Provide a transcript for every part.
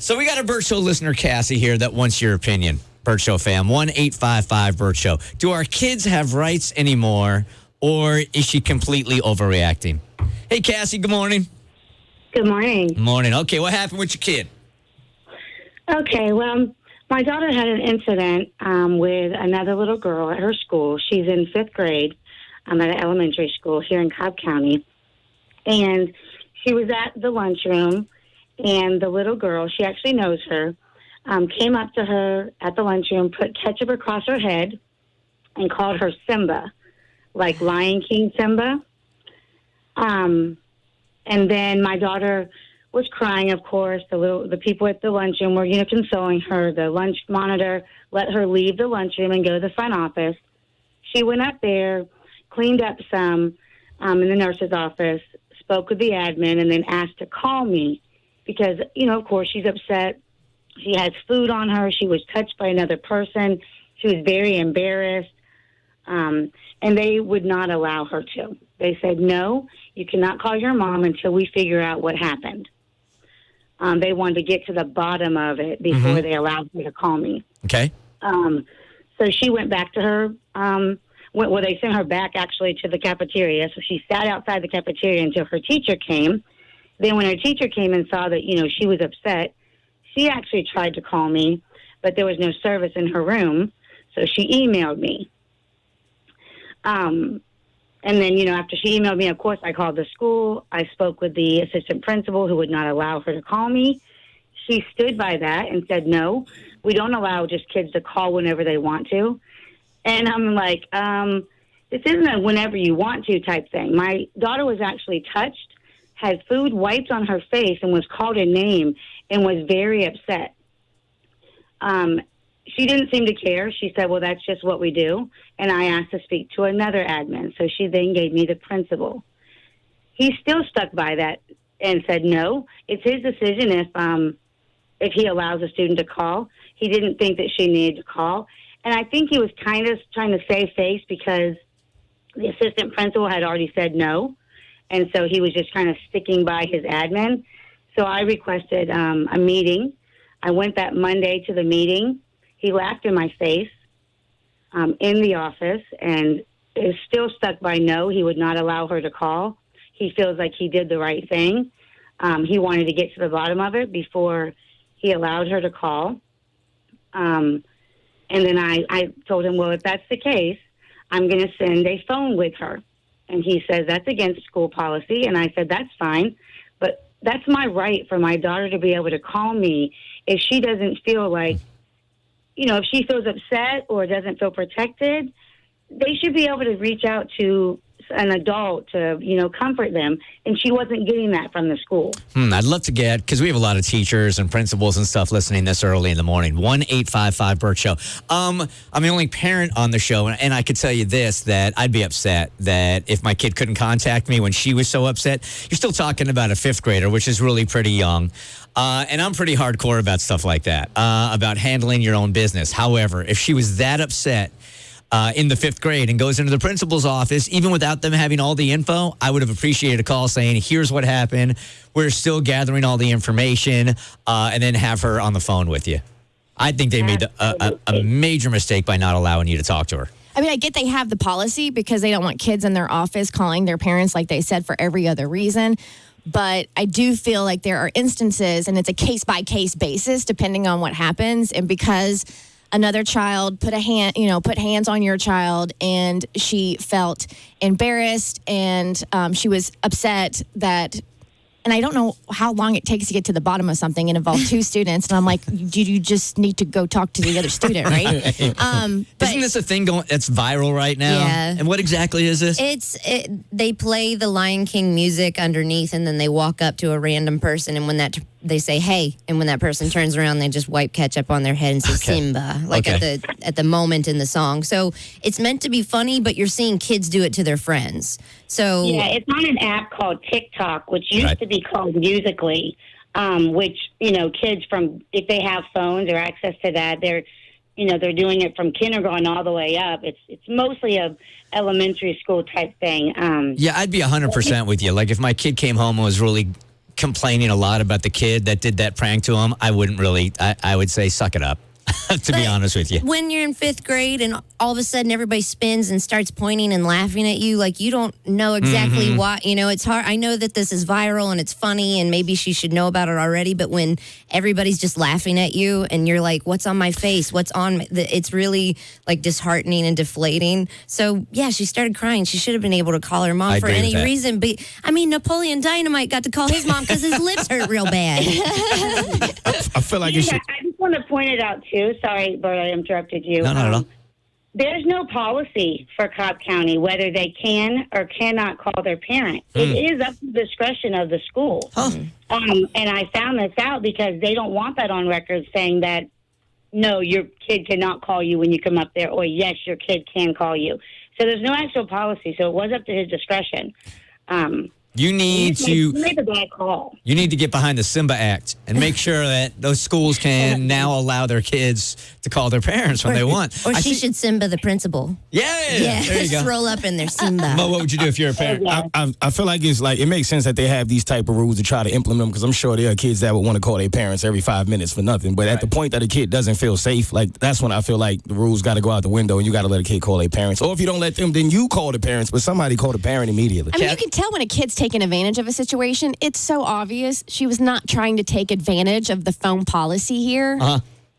So we got a Bert Show listener, Cassie, here that wants your opinion. Bert Show fam, 1-855-BERT Show. Do our kids have rights anymore, or is she completely overreacting? Hey, Cassie, good morning. Good morning. Morning. Okay, what happened with your kid? Okay, well, my daughter had an incident with another little girl at her school. She's in 5th grade at an elementary school here in Cobb County. And she was at the lunchroom, and the little girl, she actually knows her, came up to her at the lunchroom, put ketchup across her head, and called her Simba, like Lion King Simba. And then my daughter was crying, of course. The people at the lunchroom were, consoling her. The lunch monitor let her leave the lunchroom and go to the front office. She went up there, cleaned up some in the nurse's office, spoke with the admin, and then asked to call me because, of course, she's upset. She has food on her. She was touched by another person. She was very embarrassed. And they would not allow her to. They said, no, you cannot call your mom until we figure out what happened. They wanted to get to the bottom of it before they allowed her to call me. Okay. So she went back to her. They sent her back, actually, to the cafeteria. So she sat outside the cafeteria until her teacher came. Then when her teacher came and saw that, she was upset, she actually tried to call me, but there was no service in her room. So she emailed me. And then, after she emailed me, of course, I called the school. I spoke with the assistant principal who would not allow her to call me. She stood by that and said, no, we don't allow just kids to call whenever they want to. And I'm like, this isn't a whenever you want to type thing. My daughter was actually touched, had food wiped on her face, and was called a name and was very upset. She didn't seem to care. She said, well, that's just what we do. And I asked to speak to another admin. So she then gave me the principal. He still stuck by that and said, no, it's his decision if he allows a student to call. He didn't think that she needed to call. And I think he was kind of trying to save face because the assistant principal had already said no. And so he was just kind of sticking by his admin. So I requested a meeting. I went that Monday to the meeting. He laughed in my face in the office and is still stuck by no. He would not allow her to call. He feels like he did the right thing. He wanted to get to the bottom of it before he allowed her to call. And then I told him, well, if that's the case, I'm going to send a phone with her. And he says, that's against school policy. And I said, that's fine. But that's my right for my daughter to be able to call me if she doesn't feel like, if she feels upset or doesn't feel protected, they should be able to reach out to an adult to, comfort them. And she wasn't getting that from the school. I'd love to get, because we have a lot of teachers and principals and stuff listening this early in the morning. 1-855-BERT Show. I'm the only parent on the show, and I could tell you this, that I'd be upset that if my kid couldn't contact me when she was so upset. You're still talking about a 5th grader, which is really pretty young. And I'm pretty hardcore about stuff like that, about handling your own business. However, if she was that upset in the 5th grade and goes into the principal's office, even without them having all the info, I would have appreciated a call saying, here's what happened. We're still gathering all the information, and then have her on the phone with you. I think they made a major mistake by not allowing you to talk to her. I mean, I get they have the policy because they don't want kids in their office calling their parents, like they said, for every other reason. But I do feel like there are instances, and it's a case-by-case basis, depending on what happens. And because another child put hands on your child, and she felt embarrassed, and she was upset that, and I don't know how long it takes to get to the bottom of something and involve 2 students. And I'm like, you just need to go talk to the other student, right? Isn't this a thing that's viral right now? Yeah. And what exactly is this? They play the Lion King music underneath, and then they walk up to a random person, and when they say, hey, and when that person turns around, they just wipe ketchup on their head and say Simba, at the moment in the song. So it's meant to be funny, but you're seeing kids do it to their friends. So yeah, it's on an app called TikTok, which used to be called Musical.ly, which, kids if they have phones or access to that, they're doing it from kindergarten all the way up. It's mostly a elementary school type thing. Yeah, I'd be 100% with you. Like if my kid came home and was really complaining a lot about the kid that did that prank to him, I wouldn't really. I would say suck it up. To be honest with you. When you're in 5th grade and all of a sudden everybody spins and starts pointing and laughing at you, like you don't know exactly why, it's hard. I know that this is viral and it's funny and maybe she should know about it already, but when everybody's just laughing at you and you're like, what's on my face? What's on it's really like disheartening and deflating. So yeah, she started crying. She should have been able to call her mom for any reason. But I mean, Napoleon Dynamite got to call his mom because his lips hurt real bad. I feel like it should. I just want to point it out too. Sorry, Bert, I interrupted you. No, not at all. There's no policy for Cobb County whether they can or cannot call their parent. It is up to the discretion of the school. And I found this out because they don't want that on record saying that, no, your kid cannot call you when you come up there, or yes, your kid can call you. So there's no actual policy, so it was up to his discretion. You need He made a bad call. You need to get behind the Simba Act and make sure that those schools can now allow their kids to call their parents when they want. Or she should Simba the principal. Yeah, there you go. Just roll up in there, Simba. Mo, what would you do if you're a parent? I feel like it makes sense that they have these type of rules to try to implement them, because I'm sure there are kids that would want to call their parents every 5 minutes for nothing. But at the point that a kid doesn't feel safe, like that's when I feel like the rules got to go out the window and you got to let a kid call their parents. Or if you don't let them, then you call the parents, but somebody call the parent immediately. I mean, you can tell when a kid's taking advantage of a situation. It's so obvious. She was not trying to take advantage of the phone policy here.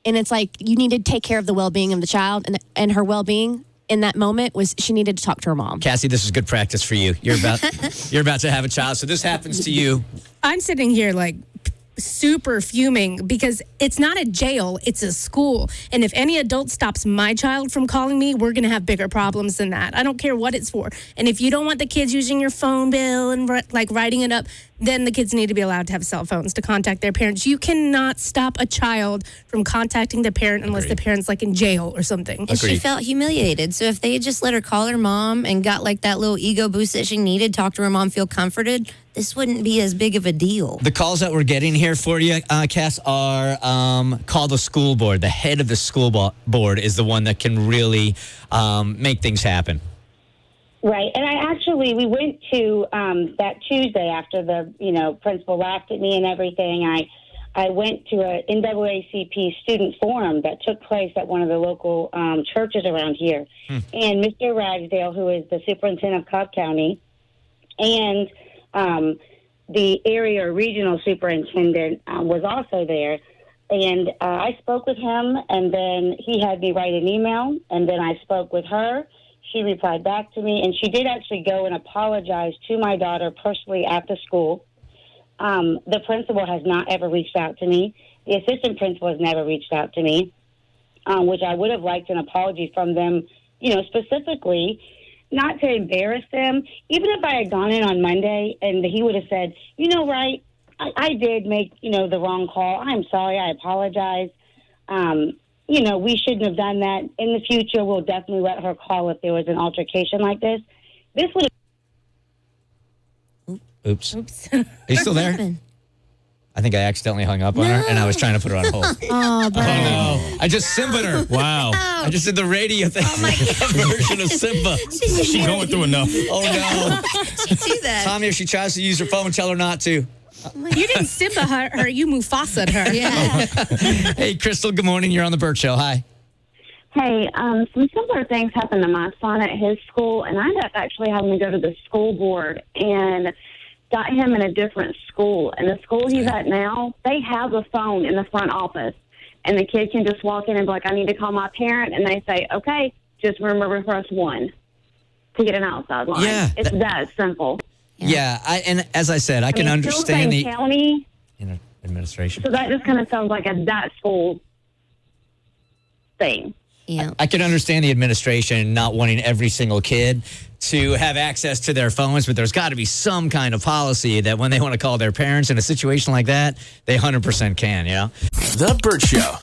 And it's like, you need to take care of the well-being of the child, and her well-being in that moment was she needed to talk to her mom. Cassie, this is good practice for you. You're about to have a child, so this happens to you. I'm sitting here like super fuming because it's not a jail, it's a school. And if any adult stops my child from calling me, we're going to have bigger problems than that. I don't care what it's for. And if you don't want the kids using your phone bill and like writing it up, then the kids need to be allowed to have cell phones to contact their parents. You cannot stop a child from contacting the parent unless the parent's like in jail or something. And she felt humiliated. So if they had just let her call her mom and got like that little ego boost that she needed, talk to her mom, feel comforted, this wouldn't be as big of a deal. The calls that we're getting here for you, Cass, are call the school board. The head of the school board is the one that can really make things happen. Right, and we went to that Tuesday after the principal laughed at me and everything. I went to an NAACP student forum that took place at one of the local churches around here, and Mr. Ragsdale, who is the superintendent of Cobb County, and the area regional superintendent was also there. And I spoke with him, and then he had me write an email, and then I spoke with her. She replied back to me, and she did actually go and apologize to my daughter personally at the school. The principal has not ever reached out to me. The assistant principal has never reached out to me, which I would have liked an apology from them, specifically, not to embarrass them. Even if I had gone in on Monday and he would have said, right, I did make, the wrong call. I'm sorry. I apologize. We shouldn't have done that. In the future, we'll definitely let her call if there was an altercation like this. This would have... Oops. Are you still there? I think I accidentally hung up on her, and I was trying to put her on hold. Oh, Bert. Oh, no. I just Simba'd her. Wow. I just did the radio thing. Oh, my God. Version of Simba. She's going through enough. Oh, no. Do that. Tommy, if she tries to use her phone, tell her not to. You didn't Simba her, you Mufasa'd her. Yeah. Hey, Crystal, good morning. You're on the Bert Show. Hi. Hey, some similar things happened to my son at his school, and I ended up actually having to go to the school board and got him in a different school. And the school he's at now, they have a phone in the front office, and the kid can just walk in and be like, I need to call my parent, and they say, okay, just remember press 1 to get an outside line. Yeah, it's that simple. Yeah, and as I said, I can understand the county administration. So that just kind of sounds like that school thing. Yeah. I can understand the administration not wanting every single kid to have access to their phones, but there's got to be some kind of policy that when they want to call their parents in a situation like that, they 100% can, The Bert Show.